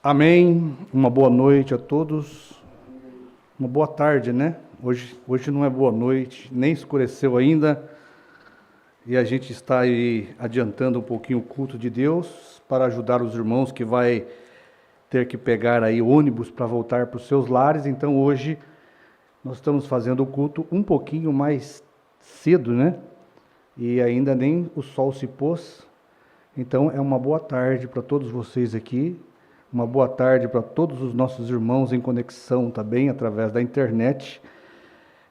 Amém. Uma boa noite a todos. Uma boa tarde, né? Hoje não é boa noite, nem escureceu ainda. E a gente está aí adiantando um pouquinho o culto de Deus para ajudar os irmãos que vai ter que pegar aí ônibus para voltar para os seus lares. Então hoje nós estamos fazendo o culto um pouquinho mais cedo, né? E ainda nem o sol se pôs. Então é uma boa tarde para todos vocês aqui. Uma boa tarde para todos os nossos irmãos em conexão também, através da internet.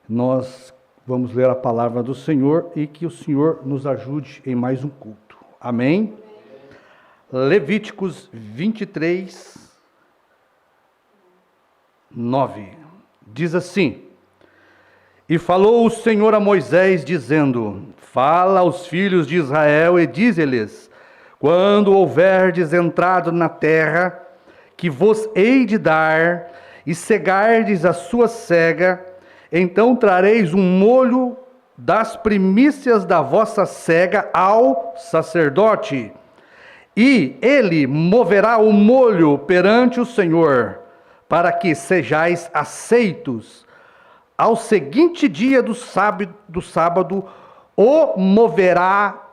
Nós vamos ler a palavra do Senhor e que o Senhor nos ajude em mais um culto. Amém? Levíticos 23, 9. Diz assim: E falou o Senhor a Moisés, dizendo: Fala aos filhos de Israel e dize-lhes: Quando houverdes entrado na terra que vos hei de dar, e cegardes a sua cega, então trareis um molho das primícias da vossa cega ao sacerdote, e ele moverá o molho perante o Senhor, para que sejais aceitos. Ao seguinte dia do sábado, o moverá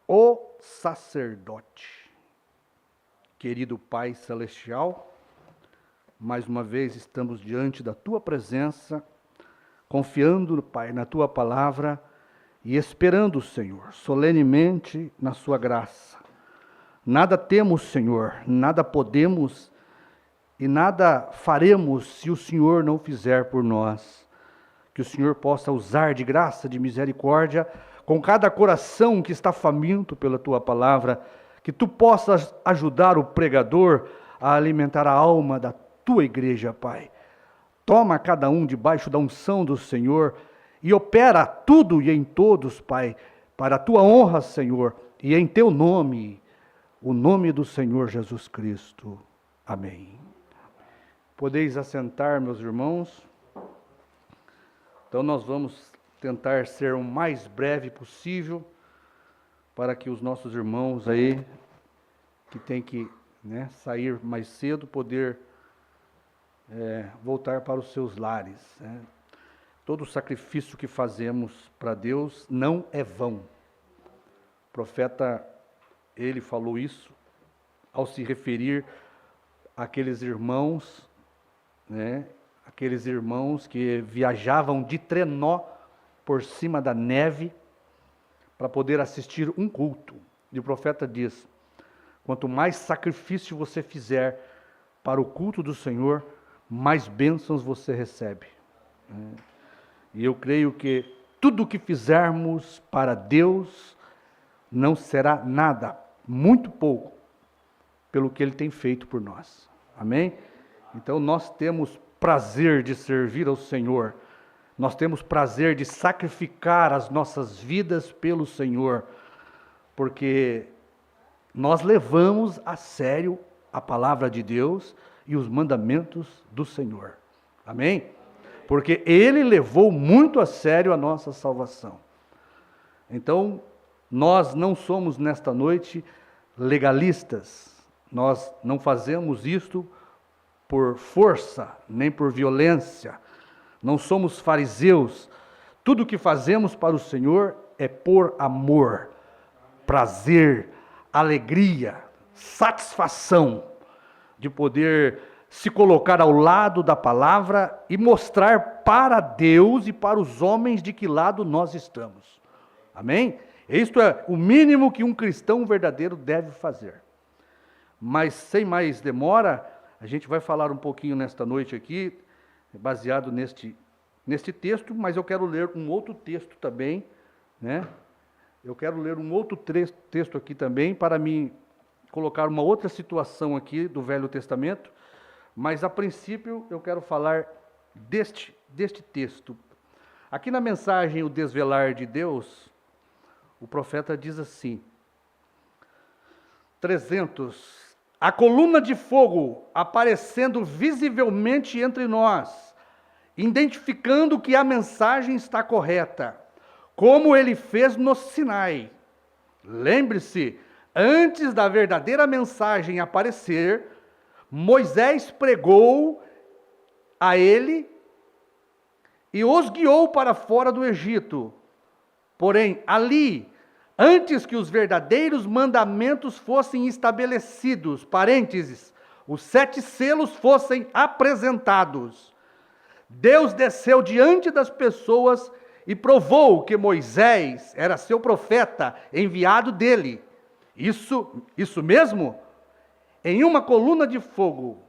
o sacerdote. Querido Pai Celestial, mais uma vez estamos diante da Tua presença, confiando, Pai, na Tua palavra e esperando, Senhor, solenemente na Sua graça. Nada temos, Senhor, nada podemos e nada faremos se o Senhor não fizer por nós. Que o Senhor possa usar de graça, de misericórdia, com cada coração que está faminto pela Tua palavra, que Tu possas ajudar o pregador a alimentar a alma da Tua igreja, Pai. Toma cada um debaixo da unção do Senhor e opera tudo e em todos, Pai, para a Tua honra, Senhor, e em Teu nome, o nome do Senhor Jesus Cristo. Amém. Podeis assentar, meus irmãos. Então nós vamos tentar ser o mais breve possível, para que os nossos irmãos aí, que tem que sair mais cedo, poder voltar para os seus lares. Todo o sacrifício que fazemos para Deus não é vão. O profeta, ele falou isso ao se referir àqueles irmãos, aqueles irmãos que viajavam de trenó por cima da neve, para poder assistir um culto. E o profeta diz: quanto mais sacrifício você fizer para o culto do Senhor, mais bênçãos você recebe. E eu creio que tudo o que fizermos para Deus não será nada, muito pouco, pelo que Ele tem feito por nós. Amém? Então nós temos prazer de servir ao Senhor. Nós temos prazer de sacrificar as nossas vidas pelo Senhor, porque nós levamos a sério a palavra de Deus e os mandamentos do Senhor. Amém? Porque Ele levou muito a sério a nossa salvação. Então, nós não somos nesta noite legalistas. Nós não fazemos isto por força, nem por violência. Não somos fariseus. Tudo o que fazemos para o Senhor é por amor, prazer, alegria, satisfação de poder se colocar ao lado da palavra e mostrar para Deus e para os homens de que lado nós estamos. Amém? Isto é o mínimo que um cristão verdadeiro deve fazer. Mas sem mais demora, a gente vai falar um pouquinho nesta noite aqui, baseado neste texto, mas eu quero ler um outro texto também, Eu quero ler um outro texto aqui também, para me colocar uma outra situação aqui do Velho Testamento, mas a princípio eu quero falar deste texto. Aqui na mensagem O Desvelar de Deus, o profeta diz assim, 300, a coluna de fogo aparecendo visivelmente entre nós, identificando que a mensagem está correta, como ele fez no Sinai. Lembre-se, antes da verdadeira mensagem aparecer, Moisés pregou a ele e os guiou para fora do Egito. Porém, ali, antes que os verdadeiros mandamentos fossem estabelecidos, parênteses, os 7 selos fossem apresentados, Deus desceu diante das pessoas e provou que Moisés era seu profeta, enviado dele. Isso mesmo? Em uma coluna de fogo,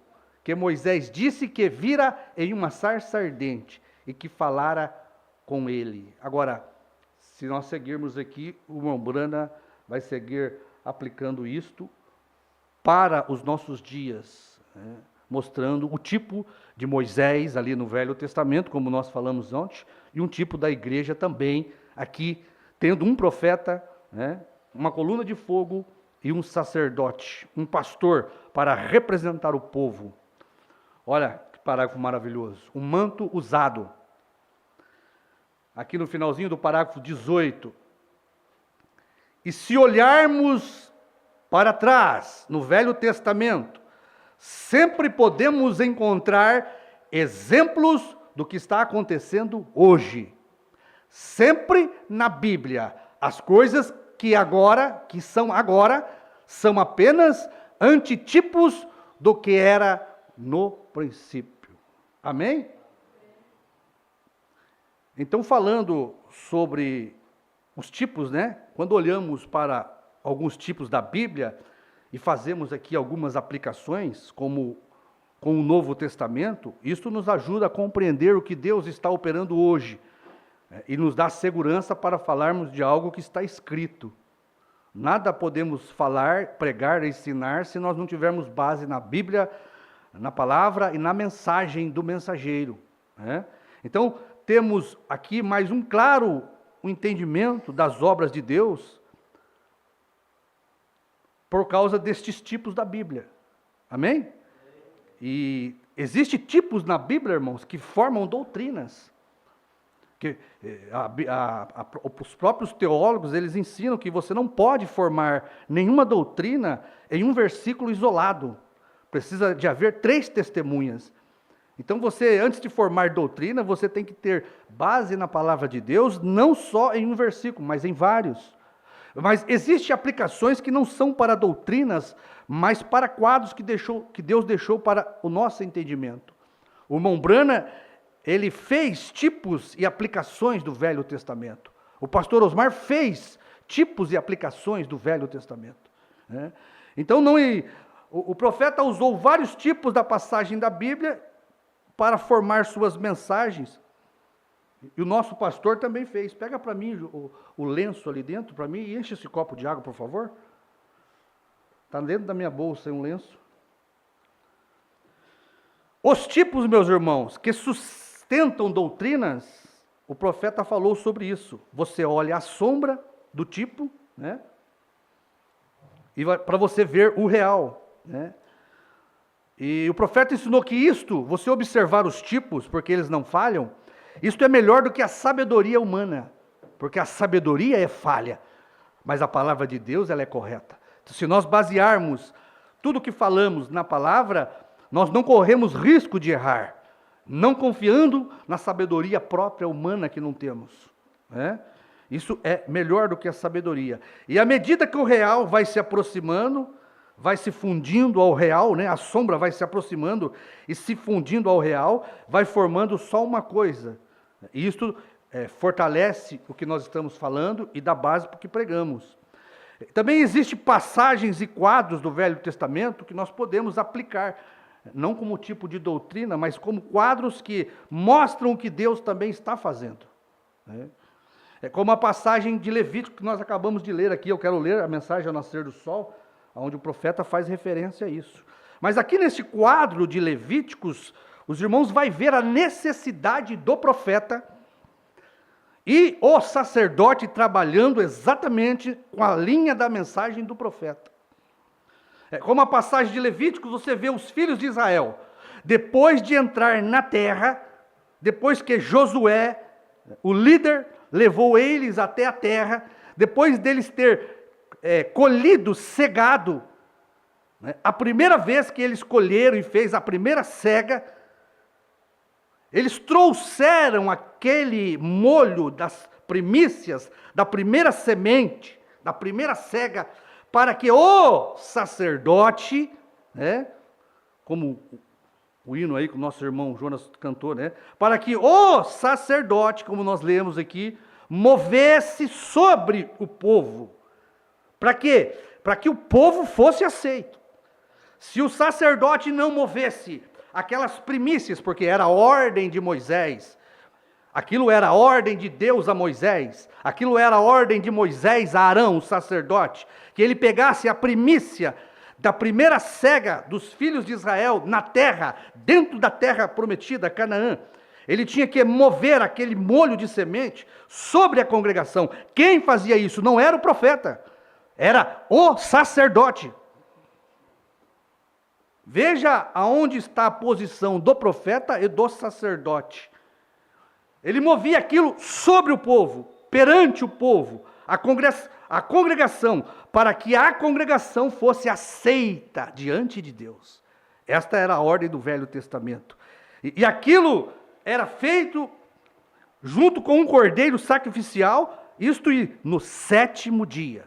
que Moisés disse que vira em uma sarça ardente e que falara com ele. Agora, se nós seguirmos aqui, o irmão Brana vai seguir aplicando isto para os nossos dias, né? Mostrando o tipo de Moisés ali no Velho Testamento, como nós falamos ontem, e um tipo da igreja também, aqui, tendo um profeta, né? Uma coluna de fogo e um sacerdote, um pastor, para representar o povo. Olha que parágrafo maravilhoso. Um manto usado. Aqui no finalzinho do parágrafo 18. E se olharmos para trás, no Velho Testamento, sempre podemos encontrar exemplos do que está acontecendo hoje. Sempre na Bíblia, as coisas que são agora, são apenas antitipos do que era no princípio. Amém? Então, falando sobre os tipos, né? Quando olhamos para alguns tipos da Bíblia e fazemos aqui algumas aplicações, como com o Novo Testamento, isso nos ajuda a compreender o que Deus está operando hoje, e nos dá segurança para falarmos de algo que está escrito. Nada podemos falar, pregar, ensinar, se nós não tivermos base na Bíblia, na palavra e na mensagem do mensageiro, né? Então, temos aqui mais um claro entendimento das obras de Deus por causa destes tipos da Bíblia. Amém? E existem tipos na Bíblia, irmãos, que formam doutrinas. Que os próprios teólogos, eles ensinam que você não pode formar nenhuma doutrina em um versículo isolado. Precisa de haver 3 testemunhas. Então você, antes de formar doutrina, você tem que ter base na palavra de Deus, não só em um versículo, mas em vários. Mas existem aplicações que não são para doutrinas, mas para quadros que Deus deixou para o nosso entendimento. O irmão Brana, ele fez tipos e aplicações do Velho Testamento. O pastor Osmar fez tipos e aplicações do Velho Testamento, né? Então, o profeta usou vários tipos da passagem da Bíblia para formar suas mensagens. E o nosso pastor também fez. Pega para mim o lenço ali dentro, para mim, e enche esse copo de água, por favor. Está dentro da minha bolsa um lenço. Os tipos, meus irmãos, que sustentam doutrinas, o profeta falou sobre isso. Você olha a sombra do tipo, né? E para você ver o real, né? E o profeta ensinou que isto, você observar os tipos, porque eles não falham, isto é melhor do que a sabedoria humana, porque a sabedoria é falha, mas a palavra de Deus, ela é correta. Então, se nós basearmos tudo o que falamos na palavra, nós não corremos risco de errar, não confiando na sabedoria própria humana que não temos, né? Isso é melhor do que a sabedoria. E à medida que o real vai se aproximando, vai se fundindo ao real, né? A sombra vai se aproximando e se fundindo ao real, vai formando só uma coisa. E isso fortalece o que nós estamos falando e dá base para o que pregamos. Também existem passagens e quadros do Velho Testamento que nós podemos aplicar, não como tipo de doutrina, mas como quadros que mostram o que Deus também está fazendo, né? É como a passagem de Levítico que nós acabamos de ler aqui. Eu quero ler a mensagem ao nascer do sol, onde o profeta faz referência a isso. Mas aqui nesse quadro de Levíticos, os irmãos vão ver a necessidade do profeta e o sacerdote trabalhando exatamente com a linha da mensagem do profeta. Como a passagem de Levíticos, você vê os filhos de Israel, depois de entrar na terra, depois que Josué, o líder, levou eles até a terra, depois deles ter colhido, cegado né? A primeira vez que eles colheram e fez a primeira cega, eles trouxeram aquele molho das primícias, da primeira semente, da primeira cega, para que o sacerdote, né, como o hino aí que o nosso irmão Jonas cantou, né, para que o sacerdote, como nós lemos aqui, movesse sobre o povo. Para quê? Para que o povo fosse aceito. Se o sacerdote não movesse aquelas primícias, porque era a ordem de Moisés, aquilo era a ordem de Deus a Moisés, aquilo era a ordem de Moisés a Arão, o sacerdote, que ele pegasse a primícia da primeira cega dos filhos de Israel na terra, dentro da terra prometida, Canaã. Ele tinha que mover aquele molho de semente sobre a congregação. Quem fazia isso? Não era o profeta, era o sacerdote. Veja aonde está a posição do profeta e do sacerdote. Ele movia aquilo sobre o povo, perante o povo, a congregação, para que a congregação fosse aceita diante de Deus. Esta era a ordem do Velho Testamento. E aquilo era feito junto com um cordeiro sacrificial, isto no 7º dia.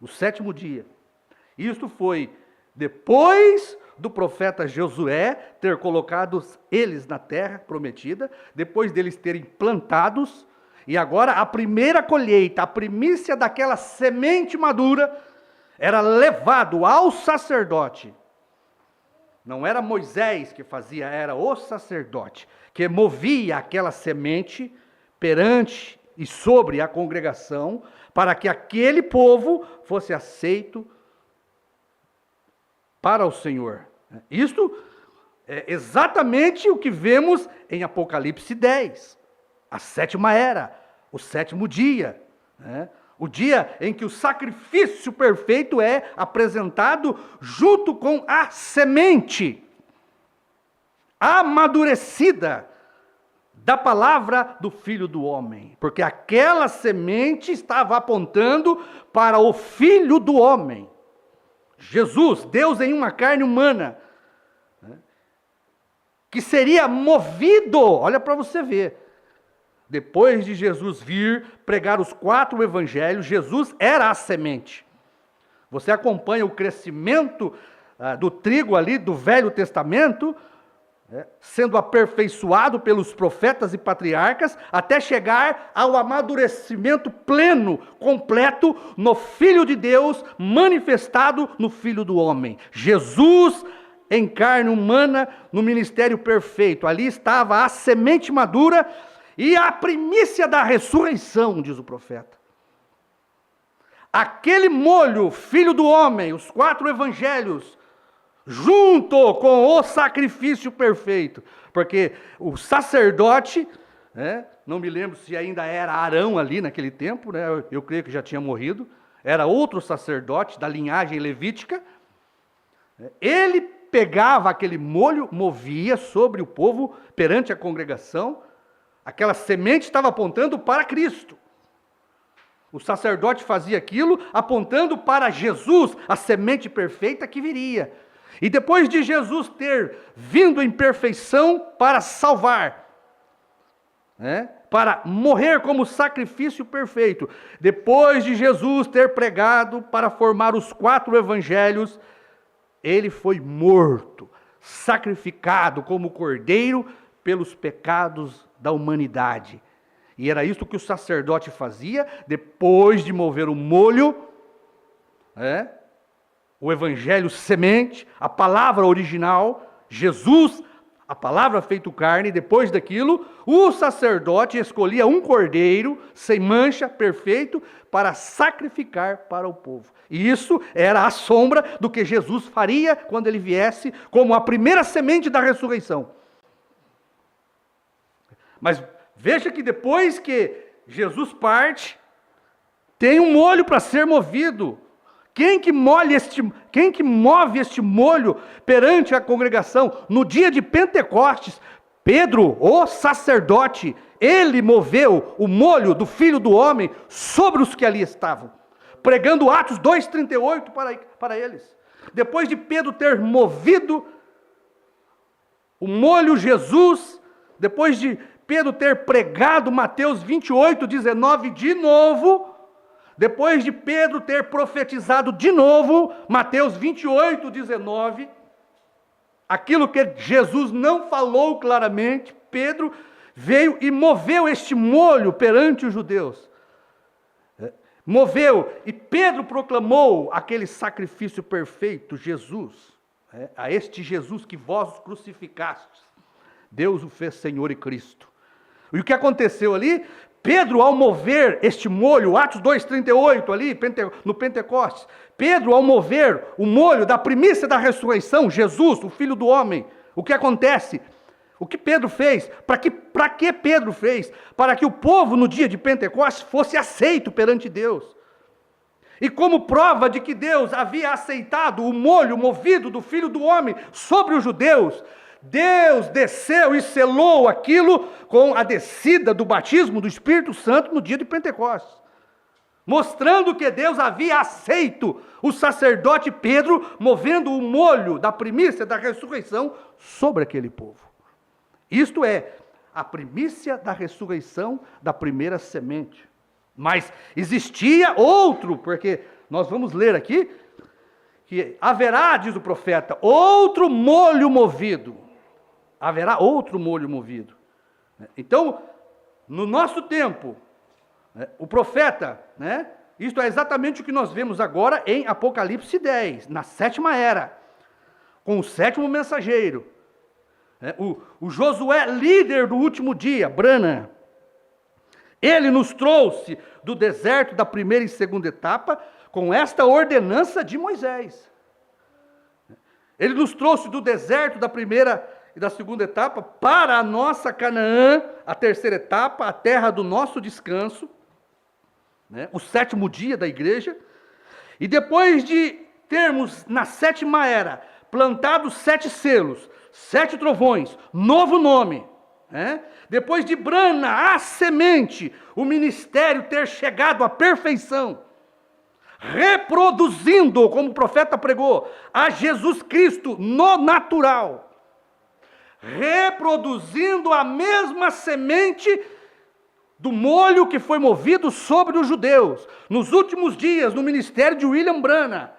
O 7º dia. Isto foi depois do profeta Josué ter colocado eles na terra prometida, depois deles terem plantados, e agora a primeira colheita, a primícia daquela semente madura, era levado ao sacerdote. Não era Moisés que fazia, era o sacerdote, que movia aquela semente perante e sobre a congregação, para que aquele povo fosse aceito para o Senhor. Isto é exatamente o que vemos em Apocalipse 10. A 7ª era, o 7º dia. Né? O dia em que o sacrifício perfeito é apresentado junto com a semente amadurecida da palavra do Filho do Homem. Porque aquela semente estava apontando para o Filho do Homem. Jesus, Deus em uma carne humana, né, que seria movido, olha para você ver, depois de Jesus vir pregar os 4 evangelhos, Jesus era a semente. Você acompanha o crescimento do trigo ali do Velho Testamento, sendo aperfeiçoado pelos profetas e patriarcas, até chegar ao amadurecimento pleno, completo, no Filho de Deus, manifestado no Filho do Homem. Jesus, em carne humana, no ministério perfeito. Ali estava a semente madura e a primícia da ressurreição, diz o profeta. Aquele molho, Filho do Homem, os 4 evangelhos, junto com o sacrifício perfeito, porque o sacerdote, né, não me lembro se ainda era Arão ali naquele tempo, né, eu creio que já tinha morrido, era outro sacerdote da linhagem levítica, ele pegava aquele molho, movia sobre o povo perante a congregação, aquela semente estava apontando para Cristo. O sacerdote fazia aquilo apontando para Jesus, a semente perfeita que viria. E depois de Jesus ter vindo em perfeição para salvar, né, para morrer como sacrifício perfeito, depois de Jesus ter pregado para formar os 4 evangelhos, ele foi morto, sacrificado como cordeiro pelos pecados da humanidade. E era isso que o sacerdote fazia, depois de mover o molho, o evangelho semente, a palavra original, Jesus, a palavra feito carne. Depois daquilo, o sacerdote escolhia um cordeiro, sem mancha, perfeito, para sacrificar para o povo. E isso era a sombra do que Jesus faria quando ele viesse, como a primeira semente da ressurreição. Mas veja que depois que Jesus parte, tem um molho para ser movido. Quem que move este molho perante a congregação? No dia de Pentecostes, Pedro, o sacerdote, ele moveu o molho do Filho do Homem sobre os que ali estavam, pregando Atos 2,38 para eles. depois de Pedro ter movido o molho Jesus, depois de Pedro ter pregado Mateus 28, 19 de novo, depois de Pedro ter profetizado de novo Mateus 28, 19, aquilo que Jesus não falou claramente, Pedro veio e moveu este molho perante os judeus. Moveu, e Pedro proclamou aquele sacrifício perfeito, Jesus, a este Jesus que vós crucificastes, Deus o fez Senhor e Cristo. E o que aconteceu ali? Pedro, ao mover este molho, Atos 2,38 ali, no Pentecostes, Pedro, ao mover o molho da primícia da ressurreição, Jesus, o Filho do Homem, o que acontece? O que Pedro fez? Para que Pedro fez? Para que o povo no dia de Pentecostes fosse aceito perante Deus. E como prova de que Deus havia aceitado o molho movido do Filho do Homem sobre os judeus, Deus desceu e selou aquilo com a descida do batismo do Espírito Santo no dia de Pentecostes, mostrando que Deus havia aceito o sacerdote Pedro movendo o molho da primícia da ressurreição sobre aquele povo. Isto é, a primícia da ressurreição da primeira semente. Mas existia outro, porque nós vamos ler aqui, que haverá, diz o profeta, outro molho movido. Haverá outro molho movido. Então, no nosso tempo, o profeta, isto é exatamente o que nós vemos agora em Apocalipse 10, na sétima era, com o sétimo mensageiro. O Josué, líder do último dia, Branham, ele nos trouxe do deserto da primeira e segunda etapa com esta ordenança de Moisés. Ele nos trouxe do deserto da primeira e da segunda etapa para a nossa Canaã, a terceira etapa, a terra do nosso descanso, o sétimo dia da igreja. E depois de termos na sétima era plantado 7 selos, 7 trovões, novo nome, depois de Brana, a semente, o ministério ter chegado à perfeição, reproduzindo, como o profeta pregou, a Jesus Cristo no natural, reproduzindo a mesma semente do molho que foi movido sobre os judeus, nos últimos dias, no ministério de William Branham,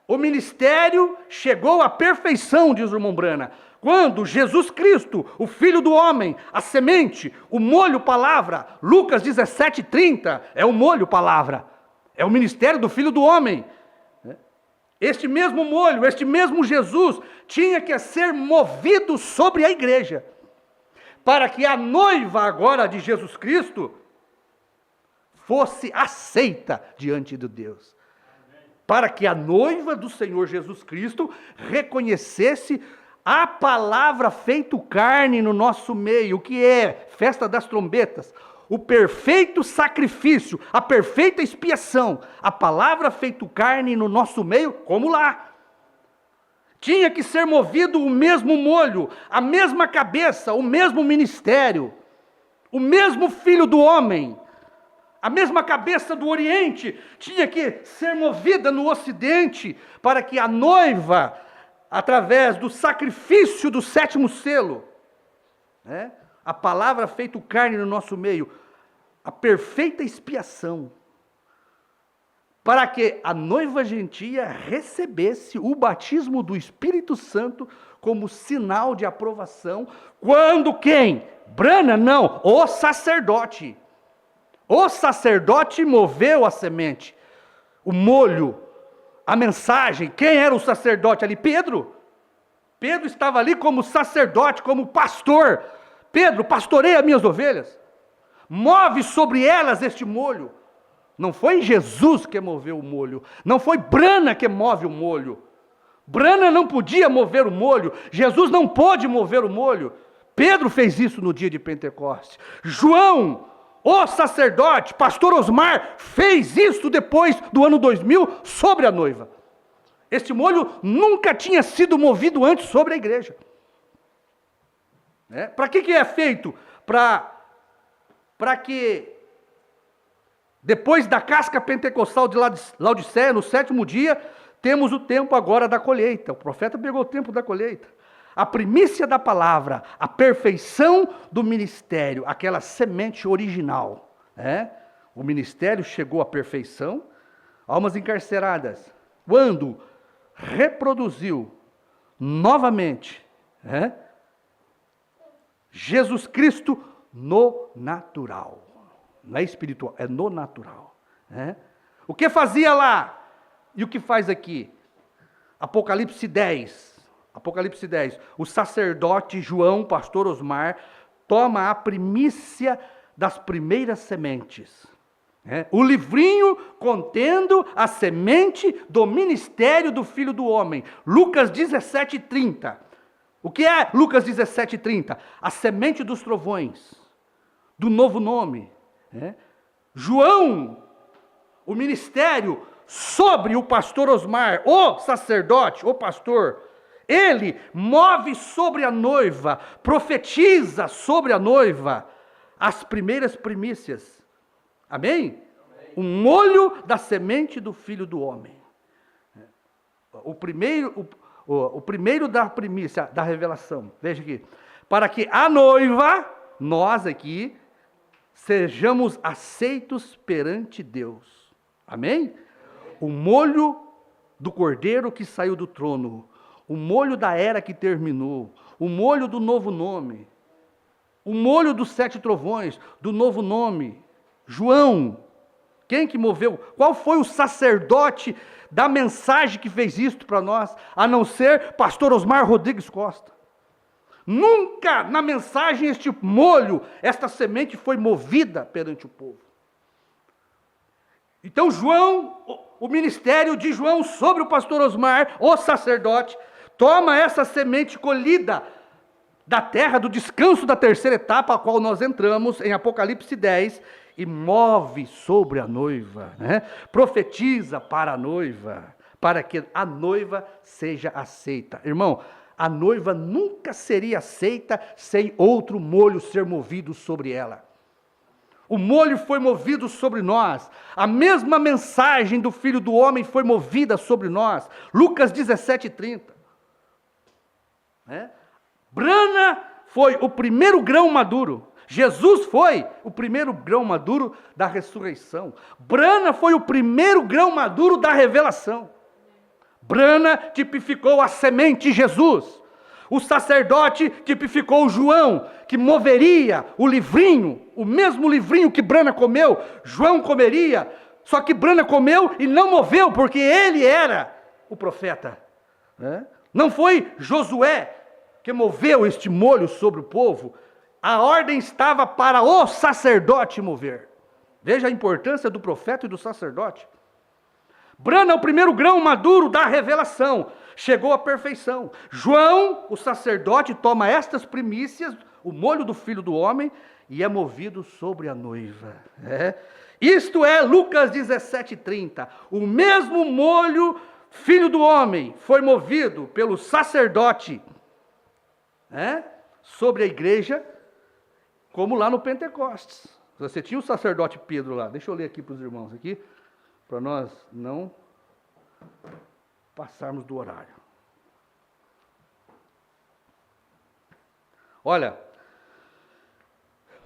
o ministério chegou à perfeição, diz o irmão Branham, quando Jesus Cristo, o Filho do Homem, a semente, o molho palavra, Lucas 17:30, é o molho palavra, é o ministério do Filho do Homem. Este mesmo molho, este mesmo Jesus, tinha que ser movido sobre a igreja, para que a noiva agora de Jesus Cristo fosse aceita diante de Deus. Para que a noiva do Senhor Jesus Cristo reconhecesse a palavra feito carne no nosso meio, o que é festa das trombetas, o perfeito sacrifício, a perfeita expiação, a palavra feito carne no nosso meio, como lá. Tinha que ser movido o mesmo molho, a mesma cabeça, o mesmo ministério, o mesmo Filho do Homem, a mesma cabeça do Oriente, tinha que ser movida no Ocidente, para que a noiva, através do sacrifício do 7º selo, a palavra feito carne no nosso meio, a perfeita expiação, para que a noiva gentia recebesse o batismo do Espírito Santo como sinal de aprovação, quando quem? Branham, não, o sacerdote. O sacerdote moveu a semente, o molho, a mensagem. Quem era o sacerdote ali? Pedro. Pedro estava ali como sacerdote, como pastor. Pedro, pastoreia minhas ovelhas. Move sobre elas este molho. Não foi Jesus que moveu o molho. Não foi Branham que move o molho. Branham não podia mover o molho. Jesus não pôde mover o molho. Pedro fez isso no dia de Pentecostes. João, o sacerdote, pastor Osmar, fez isso depois do ano 2000 sobre a noiva. Este molho nunca tinha sido movido antes sobre a igreja. Para que é feito? Para que, depois da casca pentecostal de Laodiceia, no 7º dia, temos o tempo agora da colheita. O profeta pegou o tempo da colheita. A primícia da palavra, a perfeição do ministério, aquela semente original. O ministério chegou à perfeição, almas encarceradas. Quando reproduziu novamente Jesus Cristo no natural. Não é espiritual, é no natural. O que fazia lá e o que faz aqui? Apocalipse 10. Apocalipse 10. O sacerdote João, pastor Osmar, toma a primícia das primeiras sementes. O livrinho contendo a semente do ministério do Filho do Homem. Lucas 17:30. O que é Lucas 17:30? A semente dos trovões, do novo nome. João, o ministério sobre o pastor Osmar, o sacerdote, o pastor, ele move sobre a noiva, profetiza sobre a noiva as primeiras primícias. Amém? O molho da semente do Filho do Homem. O primeiro da primícia, da revelação. Veja aqui. Para que a noiva, nós aqui, sejamos aceitos perante Deus. Amém? O molho do cordeiro que saiu do trono, o molho da era que terminou, o molho do novo nome, o molho dos 7 trovões, do novo nome. João, quem que moveu? Qual foi o sacerdote da mensagem que fez isto para nós, a não ser pastor Osmar Rodrigues Costa? Nunca na mensagem este molho, esta semente foi movida perante o povo. Então João, o ministério de João sobre o pastor Osmar, o sacerdote, toma essa semente colhida da terra do descanso da terceira etapa, a qual nós entramos em Apocalipse 10, e move sobre a noiva, profetiza para a noiva, para que a noiva seja aceita. Irmão, a noiva nunca seria aceita sem outro molho ser movido sobre ela. O molho foi movido sobre nós. A mesma mensagem do Filho do Homem foi movida sobre nós. Lucas 17:30. Brana foi o primeiro grão maduro. Jesus foi o primeiro grão maduro da ressurreição. Brana foi o primeiro grão maduro da revelação. Brana tipificou a semente Jesus. O sacerdote tipificou João, que moveria o livrinho, o mesmo livrinho que Brana comeu, João comeria, só que Brana comeu e não moveu, porque ele era o profeta. Não foi Josué que moveu este molho sobre o povo, a ordem estava para o sacerdote mover. Veja a importância do profeta e do sacerdote. Brana é o primeiro grão maduro da revelação, chegou à perfeição. João, o sacerdote, toma estas primícias, o molho do Filho do Homem, e é movido sobre a noiva. Isto é Lucas 17:30. O mesmo molho, Filho do Homem, foi movido pelo sacerdote sobre a igreja, como lá no Pentecostes. Você tinha o sacerdote Pedro lá. Deixa eu ler aqui para os irmãos aqui, para nós não passarmos do horário. Olha,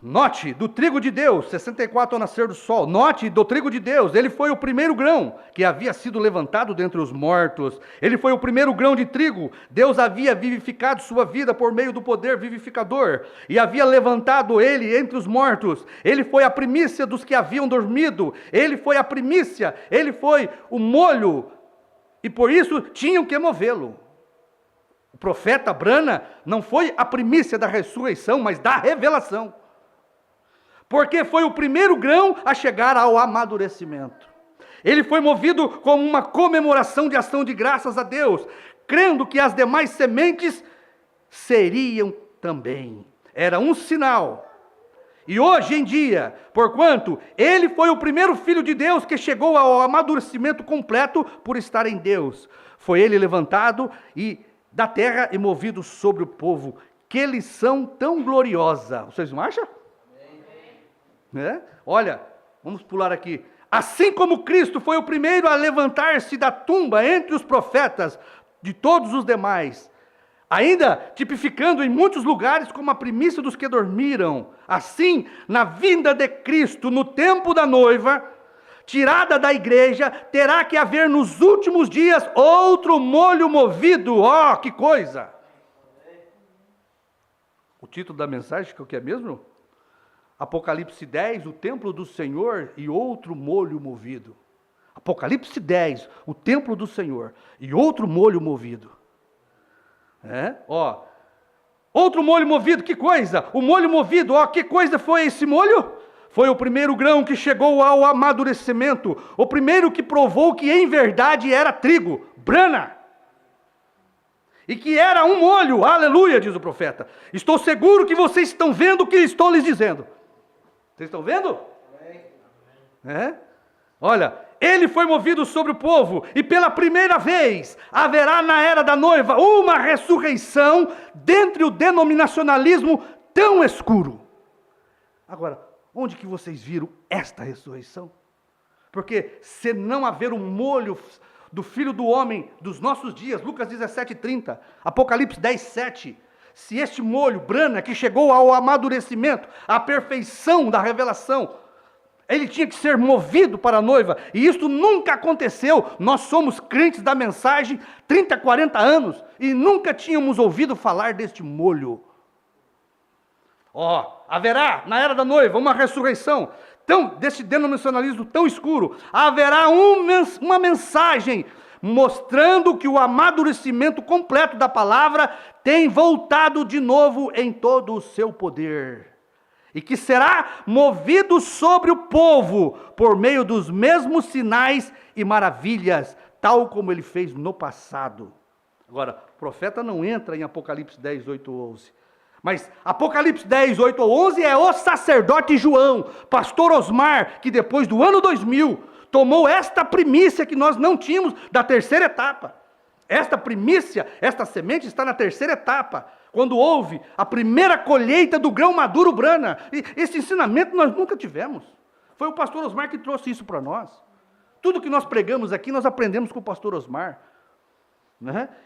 note, do trigo de Deus, 64 ao nascer do sol, note, do trigo de Deus, ele foi o primeiro grão que havia sido levantado dentre os mortos, ele foi o primeiro grão de trigo, Deus havia vivificado sua vida por meio do poder vivificador, e havia levantado ele entre os mortos, ele foi a primícia dos que haviam dormido, ele foi a primícia, ele foi o molho, e por isso tinham que movê-lo. O profeta Brana não foi a primícia da ressurreição, mas da revelação. Porque foi o primeiro grão a chegar ao amadurecimento. Ele foi movido como uma comemoração de ação de graças a Deus, crendo que as demais sementes seriam também. Era um sinal. E hoje em dia, porquanto ele foi o primeiro filho de Deus que chegou ao amadurecimento completo por estar em Deus, foi ele levantado e da terra e movido sobre o povo. Que lição tão gloriosa! Vocês não acham? Olha, vamos pular aqui. Assim como Cristo foi o primeiro a levantar-se da tumba entre os profetas de todos os demais, ainda tipificando em muitos lugares como a primícia dos que dormiram, assim, na vinda de Cristo, no tempo da noiva, tirada da igreja, terá que haver nos últimos dias outro molho movido. Ó, que coisa! O título da mensagem, que é o que é mesmo? Apocalipse 10, o templo do Senhor e outro molho movido. Apocalipse 10, o templo do Senhor e outro molho movido. Outro molho movido, que coisa? O molho movido, que coisa foi esse molho? Foi o primeiro grão que chegou ao amadurecimento, o primeiro que provou que em verdade era trigo, brana. E que era um molho, aleluia, diz o profeta. Estou seguro que vocês estão vendo o que estou lhes dizendo. Vocês estão vendo? Olha, ele foi movido sobre o povo, e pela primeira vez haverá na era da noiva uma ressurreição dentre o denominacionalismo tão escuro. Agora, onde que vocês viram esta ressurreição? Porque se não haver um molho do Filho do Homem dos nossos dias, Lucas 17:30, Apocalipse 10:7, se este molho, brana, que chegou ao amadurecimento, à perfeição da revelação, ele tinha que ser movido para a noiva, e isso nunca aconteceu. Nós somos crentes da mensagem 30, 40 anos, e nunca tínhamos ouvido falar deste molho. Haverá na era da noiva uma ressurreição, desse denominacionalismo tão escuro, haverá uma mensagem mostrando que o amadurecimento completo da palavra tem voltado de novo em todo o seu poder, e que será movido sobre o povo por meio dos mesmos sinais e maravilhas, tal como ele fez no passado. Agora, o profeta não entra em Apocalipse 10, 8 ou 11, mas Apocalipse 10, 8 ou 11 é o sacerdote João, pastor Osmar, que depois do ano 2000, tomou esta primícia que nós não tínhamos da terceira etapa. Esta primícia, esta semente está na terceira etapa, quando houve a primeira colheita do grão maduro brana. E esse ensinamento nós nunca tivemos. Foi o pastor Osmar que trouxe isso para nós. Tudo que nós pregamos aqui, nós aprendemos com o pastor Osmar.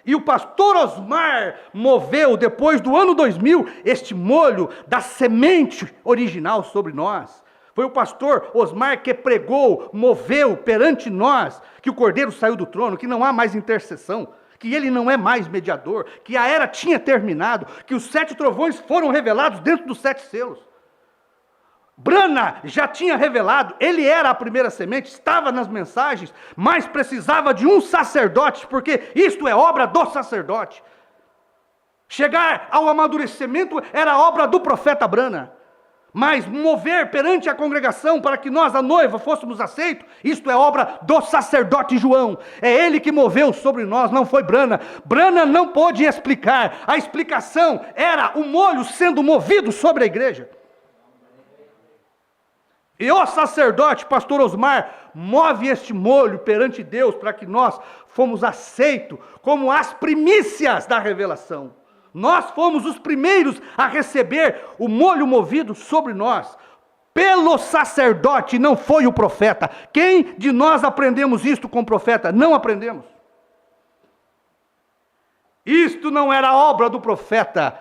E o pastor Osmar moveu, depois do ano 2000, este molho da semente original sobre nós. Foi o pastor Osmar que pregou, moveu perante nós, que o Cordeiro saiu do trono, que não há mais intercessão, que ele não é mais mediador, que a era tinha terminado, que os 7 trovões foram revelados dentro dos 7 selos. Brana já tinha revelado, ele era a primeira semente, estava nas mensagens, mas precisava de um sacerdote, porque isto é obra do sacerdote. Chegar ao amadurecimento era obra do profeta Brana. Mas mover perante a congregação para que nós, a noiva, fôssemos aceitos, isto é obra do sacerdote João. É ele que moveu sobre nós, não foi Brana. Brana não pôde explicar. A explicação era o molho sendo movido sobre a igreja. E o sacerdote, pastor Osmar, move este molho perante Deus para que nós fomos aceitos como as primícias da revelação. Nós fomos os primeiros a receber o molho movido sobre nós, pelo sacerdote, não foi o profeta. Quem de nós aprendemos isto com o profeta? Não aprendemos. Isto não era obra do profeta,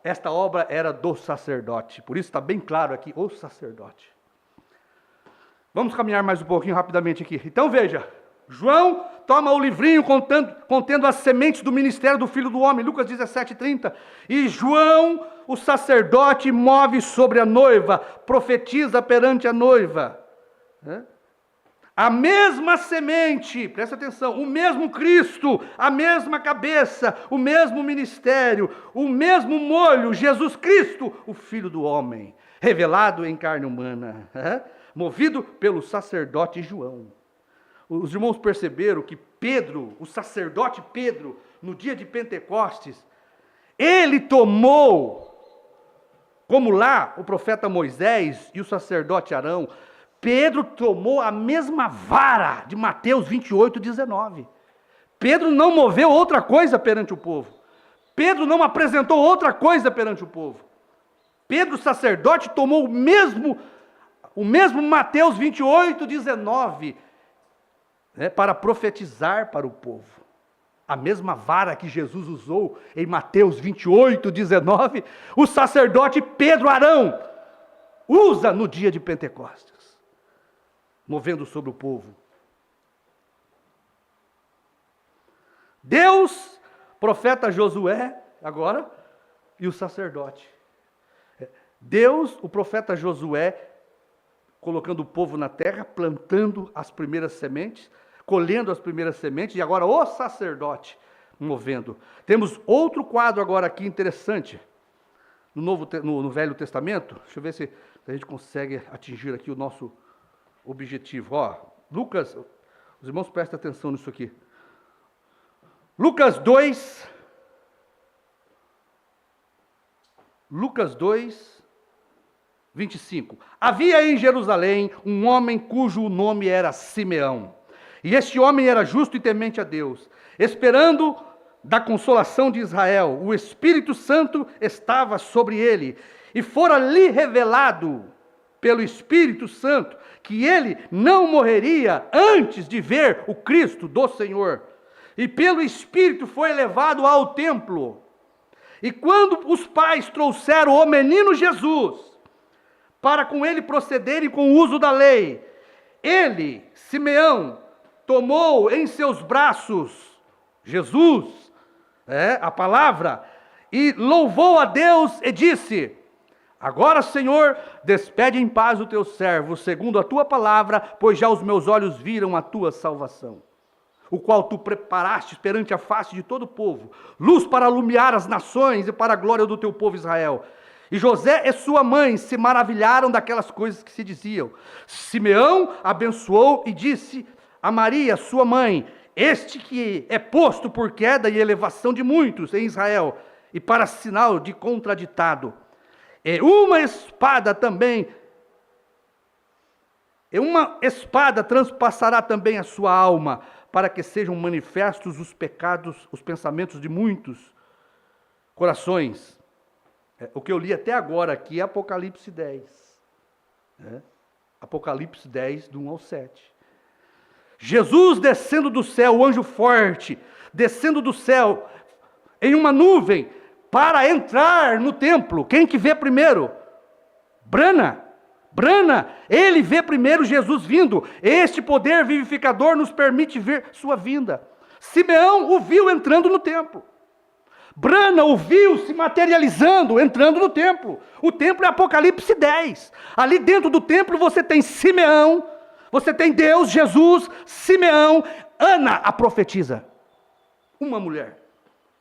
esta obra era do sacerdote. Por isso está bem claro aqui, o sacerdote. Vamos caminhar mais um pouquinho rapidamente aqui. Então veja, João toma o livrinho contendo as sementes do ministério do Filho do Homem, Lucas 17:30, e João, o sacerdote, move sobre a noiva, profetiza perante a noiva. A mesma semente, presta atenção, o mesmo Cristo, a mesma cabeça, o mesmo ministério, o mesmo molho, Jesus Cristo, o Filho do Homem, revelado em carne humana, movido pelo sacerdote João. Os irmãos perceberam que Pedro, o sacerdote Pedro, no dia de Pentecostes, ele tomou, como lá o profeta Moisés e o sacerdote Arão, Pedro tomou a mesma vara de Mateus 28:19. Pedro não moveu outra coisa perante o povo. Pedro não apresentou outra coisa perante o povo. Pedro, sacerdote, tomou o mesmo Mateus 28, 19, para profetizar para o povo. A mesma vara que Jesus usou em Mateus 28, 19, o sacerdote Pedro Arão usa no dia de Pentecostes, movendo sobre o povo. Deus, profeta Josué, agora, e o sacerdote. Deus, o profeta Josué, colocando o povo na terra, plantando as primeiras sementes, colhendo as primeiras sementes, e agora o sacerdote movendo. Temos outro quadro agora aqui interessante, no Velho Testamento. Deixa eu ver se a gente consegue atingir aqui o nosso objetivo. Lucas, os irmãos prestem atenção nisso aqui. Lucas 2, 25. Havia em Jerusalém um homem cujo nome era Simeão. E este homem era justo e temente a Deus, esperando da consolação de Israel. O Espírito Santo estava sobre ele, e fora-lhe revelado pelo Espírito Santo que ele não morreria antes de ver o Cristo do Senhor. E pelo Espírito foi levado ao templo. E quando os pais trouxeram o menino Jesus, para com ele procederem com o uso da lei, ele, Simeão, tomou em seus braços Jesus, a palavra, e louvou a Deus e disse: agora, Senhor, despede em paz o teu servo, segundo a tua palavra, pois já os meus olhos viram a tua salvação, o qual tu preparaste perante a face de todo o povo, luz para alumiar as nações e para a glória do teu povo Israel. E José e sua mãe se maravilharam daquelas coisas que se diziam. Simeão abençoou e disse a Maria, sua mãe: este que é posto por queda e elevação de muitos em Israel, e para sinal de contraditado. Uma espada transpassará também a sua alma, para que sejam manifestos os pecados, os pensamentos de muitos corações. O que eu li até agora aqui é Apocalipse 10. Apocalipse 10, do 1 ao 7. Jesus descendo do céu, o anjo forte, descendo do céu em uma nuvem para entrar no templo. Quem que vê primeiro? Brana, ele vê primeiro Jesus vindo. Este poder vivificador nos permite ver sua vinda. Simeão o viu entrando no templo. Brana o viu se materializando, entrando no templo. O templo é Apocalipse 10. Ali dentro do templo você tem Simeão, você tem Deus, Jesus, Simeão, Ana, a profetisa. Uma mulher.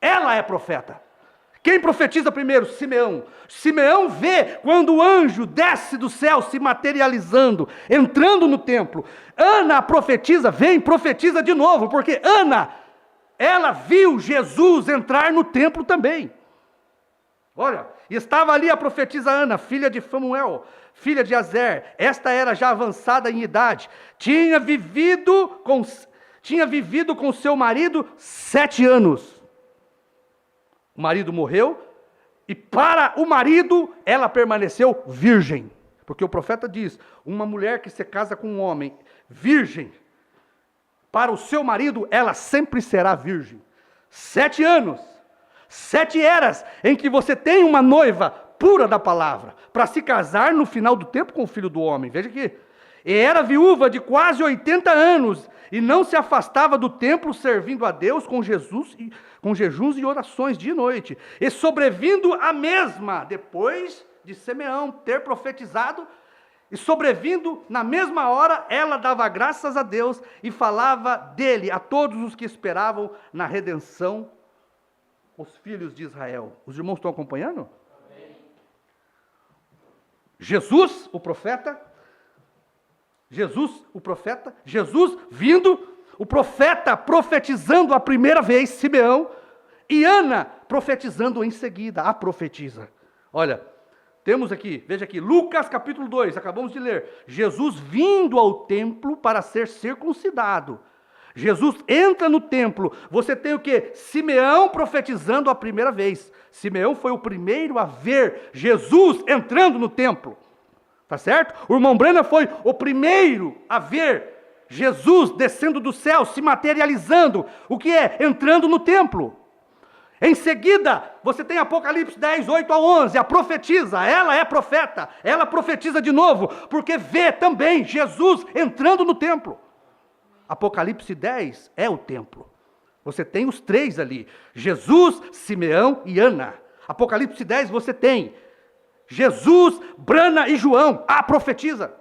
Ela é profeta. Quem profetiza primeiro? Simeão. Simeão vê quando o anjo desce do céu se materializando, entrando no templo. Ana, a profetisa, vem, profetiza de novo, porque Ana, ela viu Jesus entrar no templo também. Olha, estava ali a profetisa Ana, filha de Fanuel, filha de Azer. Esta era já avançada em idade. Tinha vivido com seu marido 7 anos. O marido morreu, e para o marido ela permaneceu virgem. Porque o profeta diz, uma mulher que se casa com um homem virgem, para o seu marido ela sempre será virgem. 7 anos, 7 eras em que você tem uma noiva pura da palavra, para se casar no final do tempo com o filho do homem. Veja aqui, e era viúva de quase 80 anos, e não se afastava do templo servindo a Deus com jejuns e orações dia e noite. E sobrevindo a mesma, depois de Simeão ter profetizado, e sobrevindo na mesma hora, ela dava graças a Deus e falava dele a todos os que esperavam na redenção, os filhos de Israel. Os irmãos estão acompanhando? Amém. Jesus, o profeta, Jesus vindo, o profeta profetizando a primeira vez, Simeão, e Ana profetizando em seguida, a profetisa. Olha, temos aqui, veja aqui, Lucas capítulo 2, acabamos de ler, Jesus vindo ao templo para ser circuncidado. Jesus entra no templo, você tem o quê? Simeão profetizando a primeira vez. Simeão foi o primeiro a ver Jesus entrando no templo. Tá certo? O irmão Brana foi o primeiro a ver Jesus descendo do céu, se materializando. O que é? Entrando no templo. Em seguida, você tem Apocalipse 10, 8 a 11, a profetisa, ela é profeta, ela profetiza de novo, porque vê também Jesus entrando no templo. Apocalipse 10 é o templo. Você tem os três ali, Jesus, Simeão e Ana. Apocalipse 10 você tem Jesus, Brana e João, a profetisa.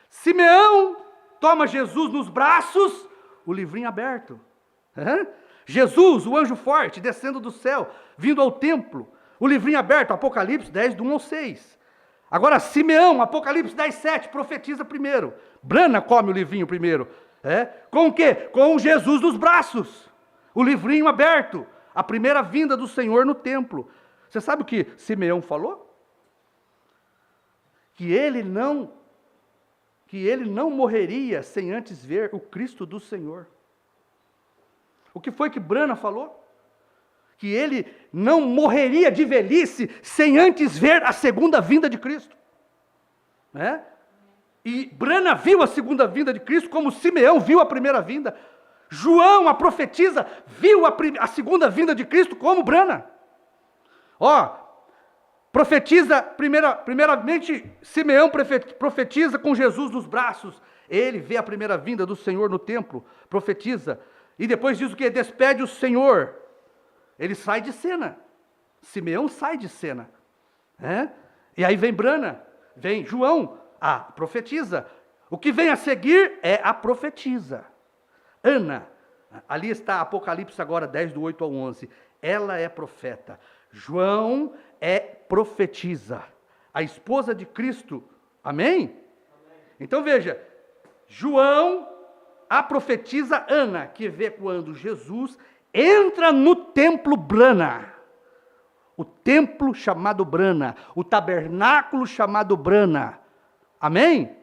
Simeão toma Jesus nos braços, o livrinho aberto. Jesus, o anjo forte, descendo do céu, vindo ao templo, o livrinho aberto, Apocalipse 10, do 1 ao 6. Agora, Simeão, Apocalipse 10, 7, profetiza primeiro. Brana come o livrinho primeiro. Com o quê? Com Jesus nos braços, o livrinho aberto, a primeira vinda do Senhor no templo. Você sabe o que Simeão falou? Que ele não morreria sem antes ver o Cristo do Senhor. O que foi que Brana falou? Que ele não morreria de velhice sem antes ver a segunda vinda de Cristo. E Brana viu a segunda vinda de Cristo como Simeão viu a primeira vinda. João, a profetisa, viu a segunda vinda de Cristo como Brana. Profetiza, primeiramente, Simeão profetiza com Jesus nos braços. Ele vê a primeira vinda do Senhor no templo, profetiza. E depois diz o que? Despede o Senhor. Ele sai de cena. Simeão sai de cena. E aí vem Brana, vem João, a profetiza. O que vem a seguir é a profetisa. Ana, ali está Apocalipse agora 10, do 8 ao 11. Ela é profeta. João é profetisa. A esposa de Cristo. Amém? Então veja, João, a profetisa Ana, que vê quando Jesus entra no templo Brana. O templo chamado Brana. O tabernáculo chamado Brana. Amém?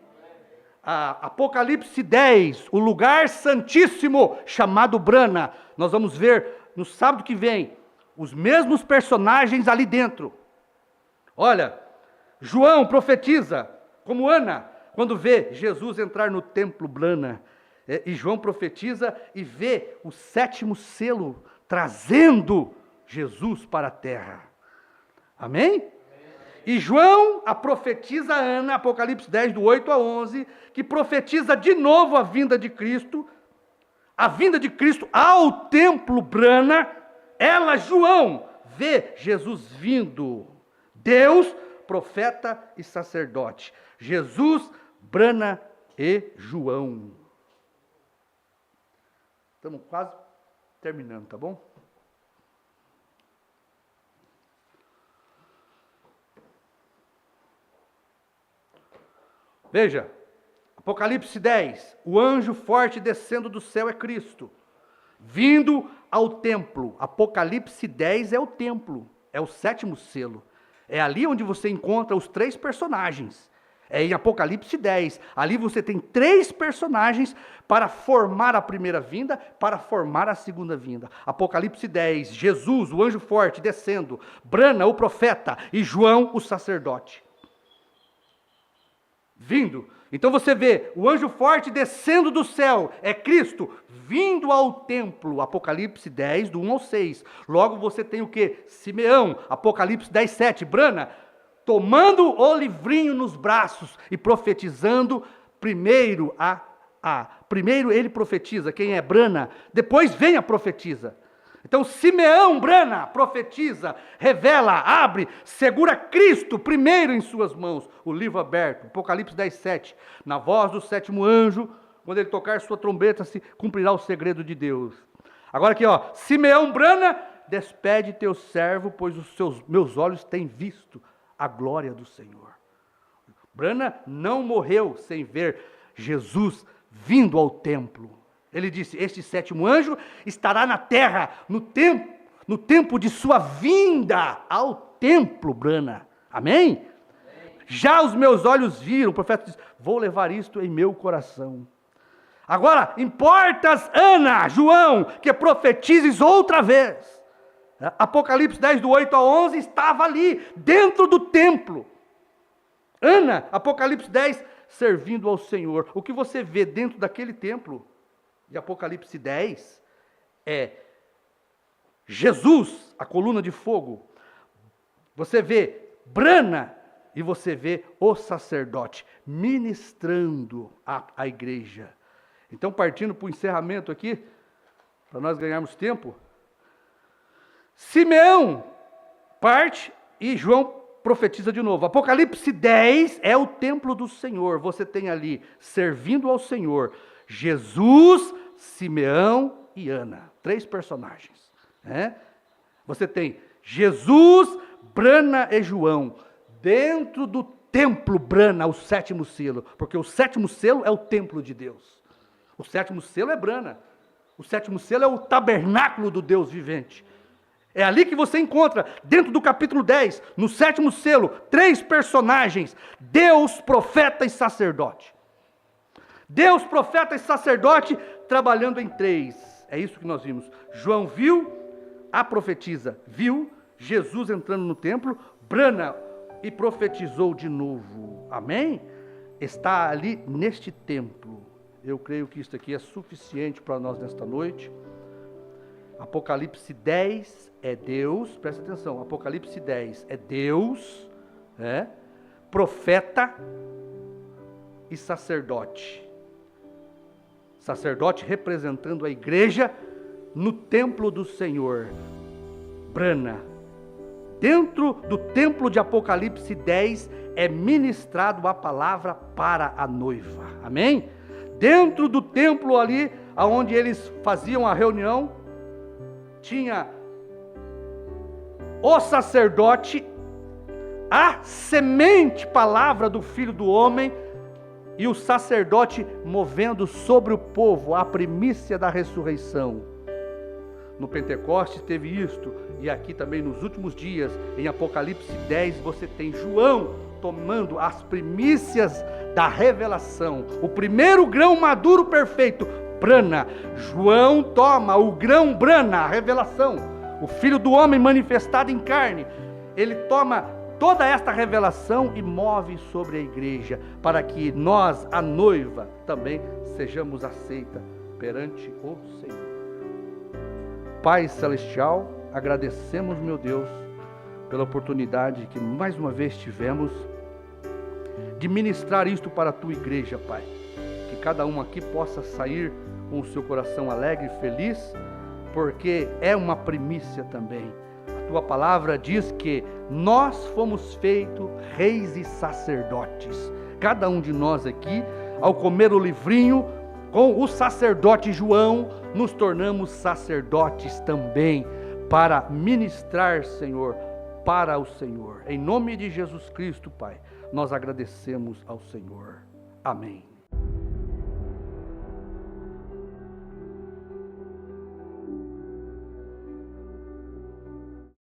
Apocalipse 10, o lugar santíssimo chamado Brana. Nós vamos ver no sábado que vem os mesmos personagens ali dentro. Olha, João profetiza, como Ana, quando vê Jesus entrar no templo Brana. E João profetiza e vê o sétimo selo trazendo Jesus para a terra. Amém? E João, a profetiza Ana, Apocalipse 10, do 8 a 11, que profetiza de novo a vinda de Cristo ao templo Brana. Ela, João, vê Jesus vindo. Deus, profeta e sacerdote. Jesus, Brana e João. Estamos quase terminando, tá bom? Veja, Apocalipse 10, o anjo forte descendo do céu é Cristo, vindo ao templo. Apocalipse 10 é o templo, é o sétimo selo. É ali onde você encontra os três personagens. É em Apocalipse 10. Ali você tem três personagens para formar a primeira vinda, para formar a segunda vinda. Apocalipse 10, Jesus, o anjo forte, descendo. Brana, o profeta. E João, o sacerdote. Vindo. Então você vê o anjo forte descendo do céu. É Cristo vindo ao templo. Apocalipse 10, do 1 ao 6. Logo você tem o que? Simeão. Apocalipse 10, 7. Brana, tomando o livrinho nos braços e profetizando, primeiro ele profetiza, quem é Brana, depois vem a profetisa. Então Simeão, Brana, profetiza, revela, abre, segura Cristo primeiro em suas mãos, o livro aberto, Apocalipse 10, 7, na voz do sétimo anjo, quando ele tocar sua trombeta, se cumprirá o segredo de Deus. Agora aqui, Simeão, Brana, despede teu servo, pois meus olhos têm visto a glória do Senhor. Brana não morreu sem ver Jesus vindo ao templo. Ele disse, este sétimo anjo estará na terra, no tempo de sua vinda ao templo, Brana. Amém? Já os meus olhos viram, o profeta diz, vou levar isto em meu coração. Agora, importas, Ana, João, que profetizes outra vez. Apocalipse 10, do 8 a 11, estava ali, dentro do templo. Ana, Apocalipse 10, servindo ao Senhor. O que você vê dentro daquele templo de Apocalipse 10 é Jesus, a coluna de fogo. Você vê Brana e você vê o sacerdote ministrando a igreja. Então, partindo para o encerramento aqui, para nós ganharmos tempo, Simeão parte e João profetiza de novo. Apocalipse 10 é o templo do Senhor. Você tem ali, servindo ao Senhor, Jesus, Simeão e Ana. 3 personagens. Você tem Jesus, Brana e João. Dentro do templo Brana, o 7º selo. Porque o 7º selo é o templo de Deus. O 7º selo é Brana. O 7º selo é o tabernáculo do Deus vivente. É ali que você encontra, dentro do capítulo 10, no 7º selo, 3 personagens: Deus, profeta e sacerdote. Deus, profeta e sacerdote trabalhando em 3. É isso que nós vimos. João viu, a profetisa viu, Jesus entrando no templo, Brana e profetizou de novo. Amém? Está ali neste templo. Eu creio que isso aqui é suficiente para nós nesta noite. Apocalipse 10 é Deus, presta atenção, Apocalipse 10 é Deus, profeta e sacerdote. Sacerdote representando a igreja no templo do Senhor. Brana. Dentro do templo de Apocalipse 10 é ministrado a palavra para a noiva. Amém? Dentro do templo ali, onde eles faziam a reunião, tinha o sacerdote, a semente palavra do Filho do Homem, e o sacerdote movendo sobre o povo a primícia da ressurreição. No Pentecostes teve isto, e aqui também nos últimos dias, em Apocalipse 10, você tem João tomando as primícias da revelação, o primeiro grão maduro perfeito, Brana. João toma o grão Brana, a revelação, o Filho do Homem manifestado em carne. Ele toma toda esta revelação e move sobre a igreja, para que nós, a noiva, também sejamos aceitas perante o Senhor. Pai Celestial, agradecemos, meu Deus, pela oportunidade que mais uma vez tivemos de ministrar isto para a Tua igreja, Pai. Que cada um aqui possa sair com o seu coração alegre e feliz, porque é uma primícia também. A Tua palavra diz que nós fomos feitos reis e sacerdotes. Cada um de nós aqui, ao comer o livrinho, com o sacerdote João, nos tornamos sacerdotes também, para ministrar, Senhor, para o Senhor. Em nome de Jesus Cristo, Pai, nós agradecemos ao Senhor. Amém.